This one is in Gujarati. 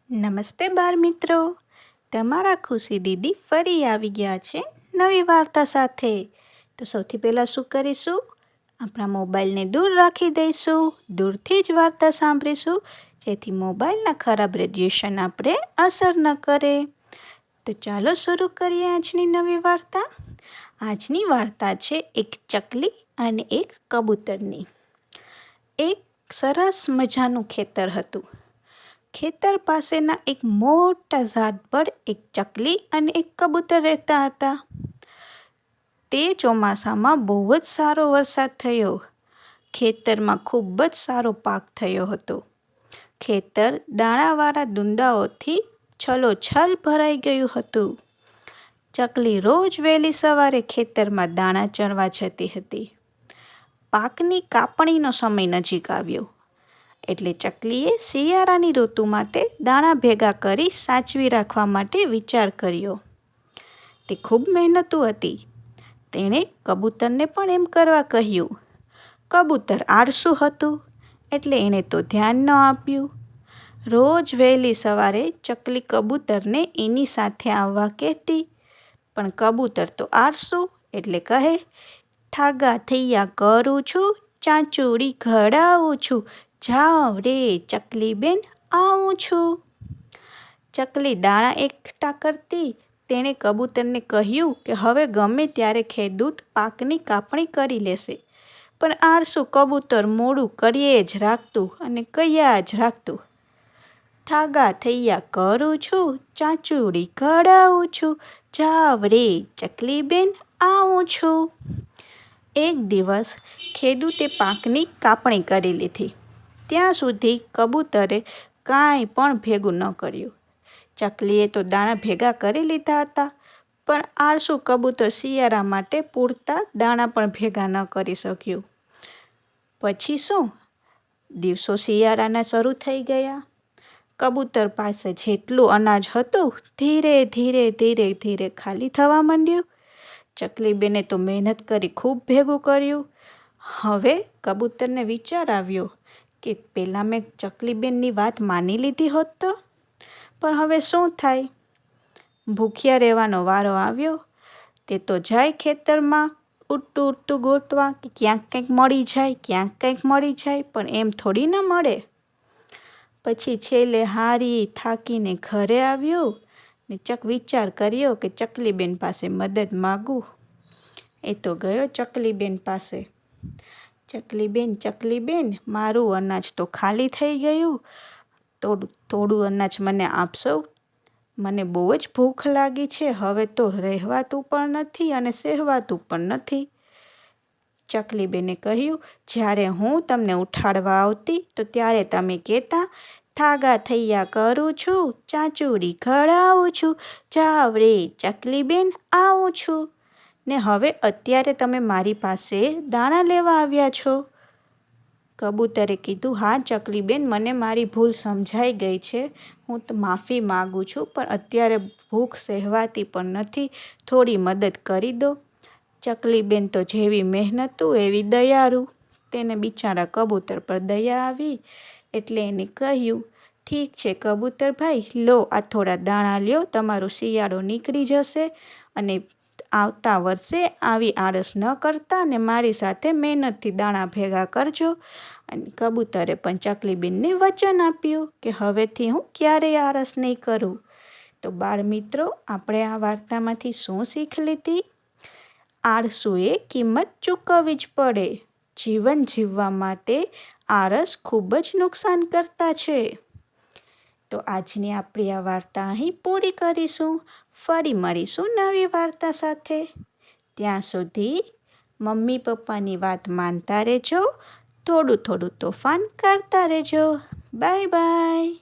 નમસ્તે બાળ મિત્રો, તમારા ખુશી દીદી ફરી આવી ગયા છે નવી વાર્તા સાથે. તો સૌથી પહેલાં શું કરીશું? આપણા મોબાઈલને દૂર રાખી દઈશું, દૂરથી જ વાર્તા સાંભળીશું, જેથી મોબાઈલના ખરાબ રેડિયેશન આપણે અસર ન કરે. તો ચાલો શરૂ કરીએ આજની નવી વાર્તા. આજની વાર્તા છે એક ચકલી અને એક કબૂતરની. એક સરસ મજાનું ખેતર હતું. ખેતર પાસેના એક મોટા ઝાડ પર એક ચકલી અને એક કબૂતર રહેતા હતા. તે ચોમાસામાં બહુ જ સારો વરસાદ થયો. ખેતરમાં ખૂબ જ સારો પાક થયો હતો. ખેતર દાણાવાળા દૂંદાઓથી છલોછલ ભરાઈ ગયું હતું. ચકલી રોજ વહેલી સવારે ખેતરમાં દાણા ચણવા જતી હતી. પાકની કાપણીનો સમય નજીક આવ્યો. એટલે ચકલીએ શિયાળાની ઋતુ માટે દાણા ભેગા કરી સાચવી રાખવા માટે વિચાર કર્યો. તે ખૂબ મહેનતુ હતી. તેણે કબૂતરને પણ એમ કરવા કહ્યું. કબૂતર આળસુ હતું, એટલે એણે તો ધ્યાન ન આપ્યું. રોજ વહેલી સવારે ચકલી કબૂતરને એની સાથે આવવા કહેતી, પણ કબૂતર તો આળસુ એટલે કહે, ઠાગા થૈયા કરું છું, ચાંચુડી ઘડાવું છું, જાવ રે ચકલી બેન આવું છું. ચકલી દાણા એકઠા કરતી. તેણે કબૂતરને કહ્યું કે હવે ગમે ત્યારે ખેડૂત પાકની કાપણી કરી લેશે, પણ આળસુ કબૂતર મોડું કરીએ જ રાખતું અને કહ્યા જ રાખતું. ઠાગા થૈયા કરું છું, ચાંચુડી ઘડાવું છું, જાવ રે ચકલી બેન આવું છું. એક દિવસ ખેડૂતે પાકની કાપણી કરી લીધી. ત્યાં સુધી કબૂતરે કાંઈ પણ ભેગું ન કર્યું. ચકલીએ તો દાણા ભેગા કરી લીધા હતા, પણ આળસુ કબૂતર શિયાળા માટે પૂરતા દાણા પણ ભેગા ન કરી શક્યું. પછી શું? દિવસો શિયાળાના શરૂ થઈ ગયા. કબૂતર પાસે જેટલું અનાજ હતું ધીરે ધીરે ધીરે ધીરે ખાલી થવા માંડ્યું. ચકલીબેને તો મહેનત કરી ખૂબ ભેગું કર્યું. હવે કબૂતરને વિચાર આવ્યો કે પહેલાં મેં ચકલીબેનની વાત માની લીધી હોત તો. પણ હવે શું થાય? ભૂખ્યા રહેવાનો વારો આવ્યો. તે તો જાય ખેતરમાં ઉડતું ઉડતું ગોતવા કે ક્યાંક કંઈક મળી જાય, ક્યાંક કંઈક મળી જાય, પણ એમ થોડી ન મળે. પછી છેલ્લે હારી થાકીને ઘરે આવ્યો ને વિચાર કર્યો કે ચકલીબેન પાસે મદદ માગું. એ તો ગયો ચકલીબેન પાસે. ચકલીબેન, મારું અનાજ તો ખાલી થઈ ગયું. થોડું અનાજ મને આપશો? મને બહુ જ ભૂખ લાગી છે. હવે તો રહેવાતું પણ નથી અને સહેવાતું પણ નથી. ચકલીબેને કહ્યું, જ્યારે હું તમને ઉઠાડવા આવતી તો ત્યારે તમે કહેતા, ઠાગા થૈયા કરું છું, ચાંચુડી ઘડાવું છું, જાવ રે ચકલીબેન આવું છું. ને હવે અત્યારે તમે મારી પાસે દાણા લેવા આવ્યા છો. કબૂતરે કીધું, હા ચકલીબેન, મને મારી ભૂલ સમજાઈ ગઈ છે. હું તો માફી માગું છું, પણ અત્યારે ભૂખ સહેવાતી પણ નથી. થોડી મદદ કરી દો. ચકલીબેન તો જેવી મહેનતુ એવી દયાળુ. તેને બિચારા કબૂતર પર દયા આવી, એટલે એને કહ્યું, ઠીક છે કબૂતરભાઈ, લો આ થોડા દાણા લ્યો, તમારો શિયાળો નીકળી જશે અને આવતા વર્ષે આવી આળસ ન કરતા અને મારી સાથે મહેનતથી દાણા ભેગા કરજો. અને કબૂતરે પણ ચકલીબેનને વચન આપ્યું કે હવેથી હું ક્યારેય આળસ નહીં કરું. તો બાળ મિત્રો, આપણે આ વાર્તામાંથી શું શીખ લીધી? આળસુએ કિંમત ચૂકવવી જ પડે. જીવન જીવવા માટે આળસ ખૂબ જ નુકસાન કરતા છે. તો આજની આપણી આ વાર્તા અહીં પૂરી કરીશું. ફરી મળીશું નવી વાર્તા સાથે. ત્યાં સુધી મમ્મી પપ્પાની વાત માનતા રહેજો. થોડું થોડું તોફાન કરતા રહેજો. Bye bye.